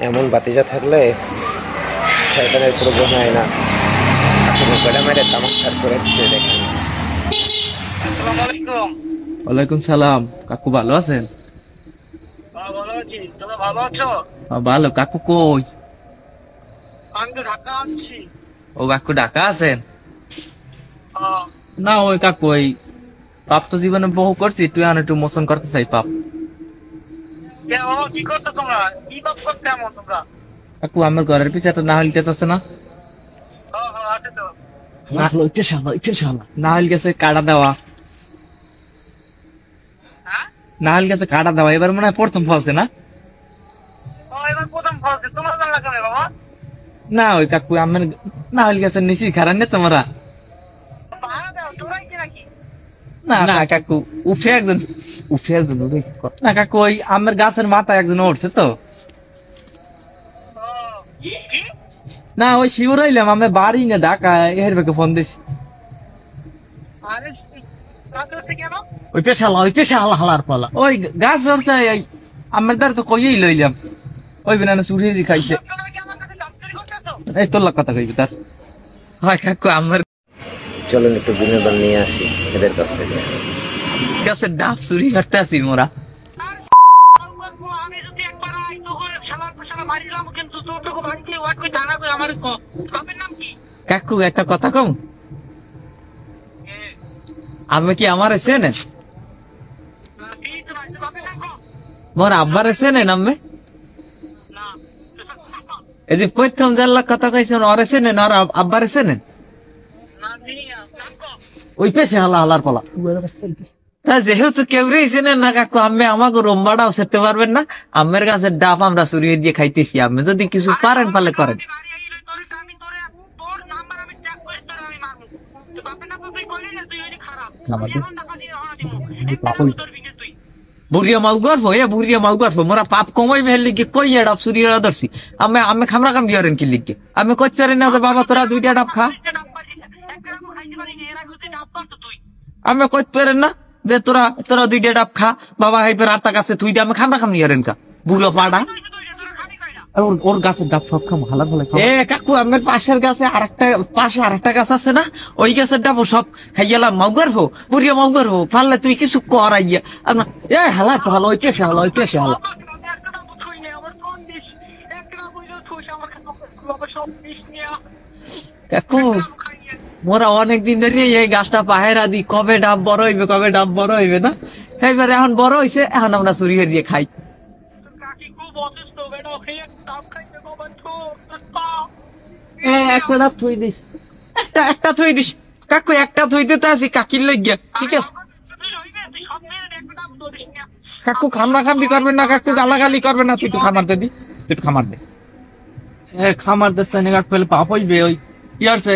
এমন বাতিজা থাকলে শয়তানের প্রয়োজন হয় না। গড়া মেরে তামাক খার করে দিচ্ছে দেখেন। আসসালামু আলাইকুম। ওয়ালাইকুম সালাম। কাকু ভালো আছেন? ভালো আছি, তোমরা ভালো আছো? ভালো। কাকু কই? আমি তো ঢাকা আছি। ও কাকু ঢাকা আছেন? হ্যাঁ। না ওই কাকু ওই পাপ তো জীবনে বহু করছি, তুই একটু মোচন করতে চাই পাপ। কে বাবা, কি করছো তোমরা? কি পাপ করতে এমন তোমরা? কাকু আমার ঘরের পিছে একটা নাহল গাছ আছে না? হ্যাঁ হ্যাঁ, আছে তো। নাহল গাছে কাটা দেওয়া, হ্যাঁ? নাহল গাছে কাটা দেওয়া এবার মনে হয় প্রথম ফলছে না? ও, এবার প্রথম ফলছে, তোমরা জানলা কেন বাবা? না ওই কাকু আমার নাহল গাছের নিচে খারাপ নেই তোমরা? পাহারা দাও, তোমরাই কি নাকি? না না কাকু, উঠে একজন না কাকু ওই আমার গাছের মাথায় একজন উঠছে তো। ও, কি? না ওই শিওর হইলাম আমি বাড়ি না ঢাকা এর বেকে ফোন দিছি। আরে রাতে উঠছে কেন? ওই হালার পালা ওই গাছ ধরছে আমার দ্বারা তো কইই লইলাম ওই বিনা চুরি খাইছে। তোমরা কি আমার কাছে চাকরি করতেছো? এই তোর কথা কইবি তার হয় কাকু আমার চলুন একটু বিনোদন নিয়ে আসি এদের কাছ থেকে। গাছের ডাব চুরি করতে আসি মোরা। আমি যদি একবার আই তো করে শালার পেছনে মারিলাম, কিন্তু তোরটুকু ভাঙতে ওয়াট কই জানা কই আমার কো। আপনার নাম কি? কাকু একটা কথা কম, আমি কি আমার এসে নেন এই তো ভাই, আপনার নাম কো? মোর আব্বার এসে নেন আমি না। এই যে প্রথম জানলা কথা কইছেন ওর এসে নেন আর আব্বার এসে নেন না দিয়া নাম কো? ওই পেছে হালার পালা। তা যেহেতু কেউ এসে নেন না কাকু, আমি আমাকে রোম্বাটাও সেরতে পারবেন না। আমের গাছের ডাব আমরা চুরিয়ে দিয়ে খাইতেছি, আপনি যদি কিছু পারেন পালে করেন। আমি বাড়ি আইলে আমি তোর নাম্বার আমি ট্যাগ করে তোর আমি মারবো। তো বাপের নাম তুই বললি না, তুই ওই যে খারাপ। আমি এখন টাকা দিয়ে হনা দিব। তোর বিকে তুই। বুড়িয়া মাউ গর্ভ বুড়িয়া মাউ গর্ভ মোরা পাপ কমাই মেহের লিখে কই ডাব চুরিয়ে ধরছি। আমি আমি খামরা কাম দিয়ে কি লিখে আমি কচ্চারি না যে বাবা তোরা দুইটা ডাব খা। আমি কইতে পারেন না যে তোরা তোরা দুইটা ডাব খা বাবা হাইপের আটটা গাছে তুই আমি খামরা কাম দিয়ে কা বুড়ো পাড়া। ওর গাছের ডাব সব খাম ভালো ভালো। এ কাকু আমার পাশের গাছে আরেকটা গাছ আছে না, ওই গাছের ডাব সব খাইয়ালাম। মাউগার হো বুড়িয়া মাউগার হো পারলে তুই কিছু করাই গিয়া এ হালা ভালো ওই পেশে হালা ওই পেশে হালা। কাকু মোরা অনেকদিন ধরে এই গাছটা পাহেরা দি কবে ডাব বড় হইবে না, এইবার এখন বড় হইছে, এখন আমরা চুরি দিয়ে খাই। একটা ডাব থুই দিস, একটা থুই দিস কাকু, একটা থুই দিতে আসি কাকির লাগিয়া। ঠিক আছে কাকু, খামরা খামড়ি করবেন না কাকু, গালাগালি করবেন না। তুই একটু খামার দে দি, তুই একটু খামার দে। খামার দিচ্ছে না কাক পেলে পাপ হইবে। ওই কি আছে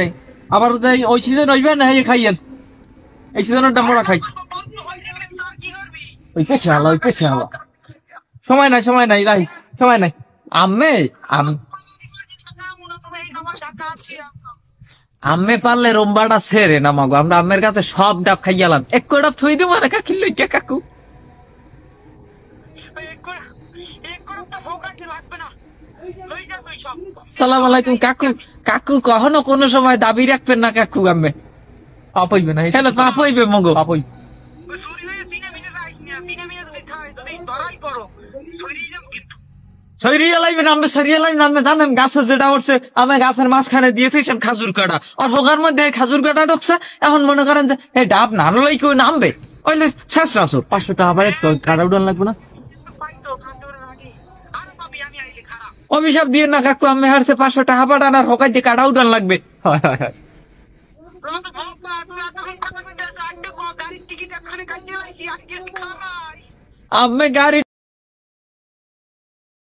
আবার ওই সিজন হইবে না, এই খাইয়েন এই সিজনটা মোরা খাই। ওই পেছে হালা সময় নাই রাই সময় নাই। আমি পারলে রোম্বাটা ছেড়ে না মাগো, আমরা আমের কাছে সব ডাব খাইয়ালাম। এক ডাব থই দিব না কাকির লইয়া কাকু। সালাম আলাইকুম কাকু। কাকু কখনো কোনো সময় দাবি রাখবেন না কাকু, আমি পাপ হইবে না, হ্যাঁ পাপ হইবে মগো, পাপ হইবে। সরিয়ে লাইবেন আমি সরিয়ে লাইবেন। আমি জানেন গাছের যেটা উঠছে, আমি গাছের মাঝখানে দিয়েছি খাজুর কাটা, আর হোগার মধ্যে খাজুর কাটা ঢুকছে। এখন মনে করেন যে এই ডাব না আনলেই কেউ নামবে, ওইলে শেষ রাসুর 500 টাকা আবার কাটা উঠান লাগবে না। অভিশাপ দিয়ে না কাকু, আমি হারছে 500 টাকা পাঠান আর হোকাই দিয়ে কাটা উঠান লাগবে। আমি গাড়ি